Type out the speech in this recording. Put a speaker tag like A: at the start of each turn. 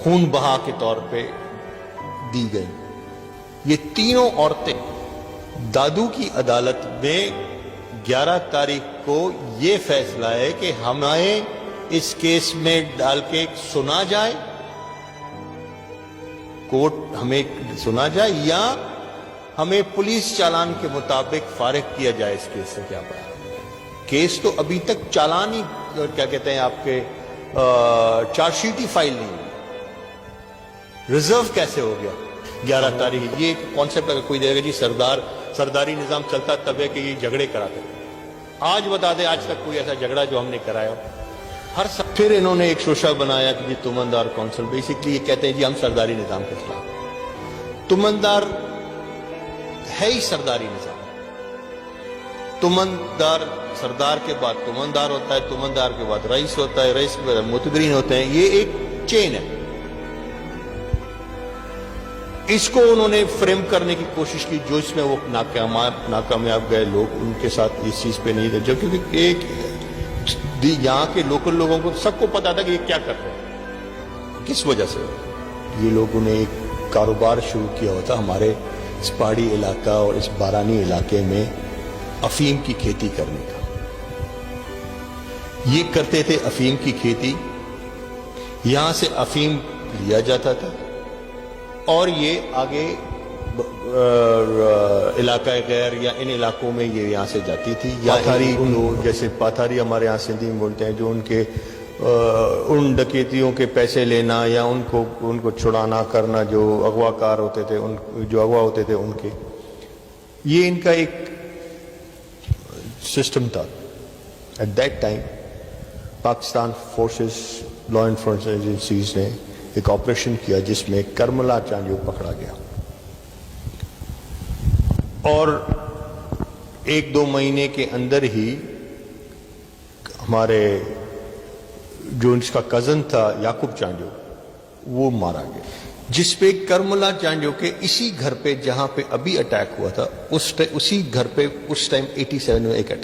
A: خون بہا کے طور پہ دی گئی. یہ تینوں عورتیں دادو کی عدالت میں 11 تاریخ کو یہ فیصلہ ہے کہ ہمیں اس کیس میں ڈال کے سنا جائے، کورٹ ہمیں سنا جائے، یا ہمیں پولیس چالان کے مطابق فارغ کیا جائے اس کیس سے. کیا پڑا کیس تو ابھی تک چالان ہی کیا کہتے ہیں آپ کے چارج شیٹ ہی فائل نہیں ہوئی. ریزرو کیسے ہو گیا 11 تاریخ؟ یہ ایک کانسیپٹ اگر کوئی دے گا جی سرداری نظام چلتا تب ہے کہ یہ جھگڑے کراتے. آج بتا دیں آج تک کوئی ایسا جھگڑا جو ہم نے کرایا ہو. پھر انہوں نے ایک شوشہ بنایا کہ جی تمندار کونسل، بیسکلی یہ کہتے ہیں جی ہم سرداری نظام کے خلاف. تمندار ہے ہی سرداری نظام. تمندار سردار کے بعد تمندار ہوتا ہے، تمندار کے بعد رئیس ہوتا ہے، رئیس کے بعد معتبرین ہوتے ہیں. یہ ایک چین ہے. اس کو انہوں نے فریم کرنے کی کوشش کی جو اس میں وہ ناکامیاب گئے. لوگ ان کے ساتھ اس چیز پہ نہیں تھے، جبکہ ایک یہاں کے لوکل لوگوں کو سب کو پتا تھا کہ یہ کیا کر رہے ہیں. کس وجہ سے یہ لوگوں نے ایک کاروبار شروع کیا ہوتا ہمارے اس پہاڑی علاقہ اور اس بارانی علاقے میں افیم کی کھیتی کرنے کا. یہ کرتے تھے افیم کی کھیتی، یہاں سے افیم لیا جاتا تھا اور یہ آگے علاقہ غیر یا ان علاقوں میں یہ یہاں سے جاتی تھی. یا جیسے پاتھاری ہمارے یہاں سندھی میں بولتے ہیں، جو ان کے ان ڈکیتیوں کے پیسے لینا یا ان کو چھڑانا کرنا، جو اغوا کار ہوتے تھے، جو اغوا ہوتے تھے ان کے، یہ ان کا ایک سسٹم تھا. At that time Pakistan forces, law enforcement agencies نے ایک آپریشن کیا جس میں کرملا چانجو پکڑا گیا، اور 1-2 مہینے کے اندر ہی ہمارے جو اس کا کزن تھا یعقوب چانجو وہ مارا گیا. جس پہ کرملا چانجو کے اسی گھر پہ جہاں پہ ابھی اٹیک ہوا تھا، اسی گھر پہ اس ٹائم 87 میں ایک اٹیک